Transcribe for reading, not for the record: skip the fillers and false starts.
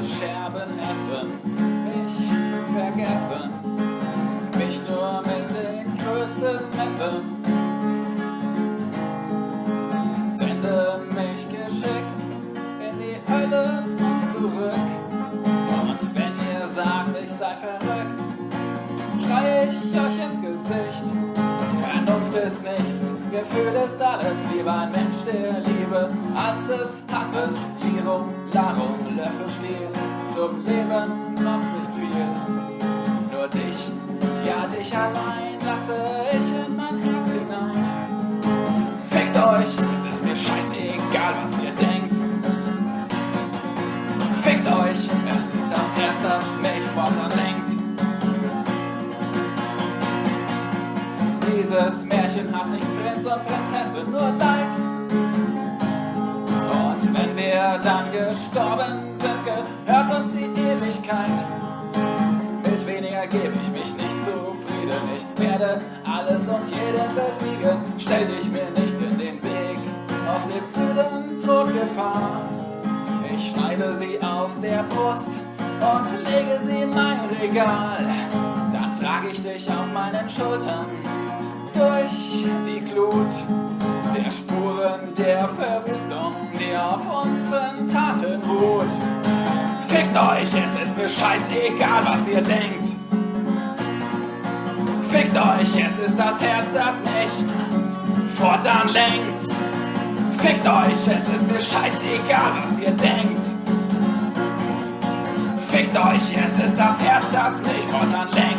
Scherben essen, mich vergessen, mich nur mit den Größten messen. Sende mich geschickt in die Hölle und zurück. Und wenn ihr sagt, ich sei verrückt, schrei ich euch ins Gesicht. Vernunft ist nichts, Gefühl ist alles. Lieber ein Mensch der Liebe als des Hasses. Vierung, Larung, Löffel stehlen, zum Leben braucht's nicht viel. Nur dich, ja dich allein lasse ich in mein Herz hinein. Fickt euch, es ist mir scheißegal, was ihr denkt. Fickt euch, es ist das Herz, das mich fortan lenkt. Dieses Märchen hat nicht Prinz und Prinzessin, nur Leid. Und wenn wir dann gestorben sind, gehört uns die Ewigkeit. Mit weniger gebe ich mich nicht zufrieden. Ich werde alles und jeden besiegen. Stell dich mir nicht in den Weg aus dem Süden-Todgefahr. Ich schneide sie aus der Brust und lege sie in mein Regal. Dann trage ich dich auf meinen Schultern durch die Glut der Spuren der Verwüstung, die auf unseren Taten ruht. Fickt euch, es ist mir scheißegal, was ihr denkt. Fickt euch, es ist das Herz, das mich fortan lenkt. Fickt euch, es ist mir scheißegal, was ihr denkt. Fickt euch, es ist das Herz, das mich fortan lenkt.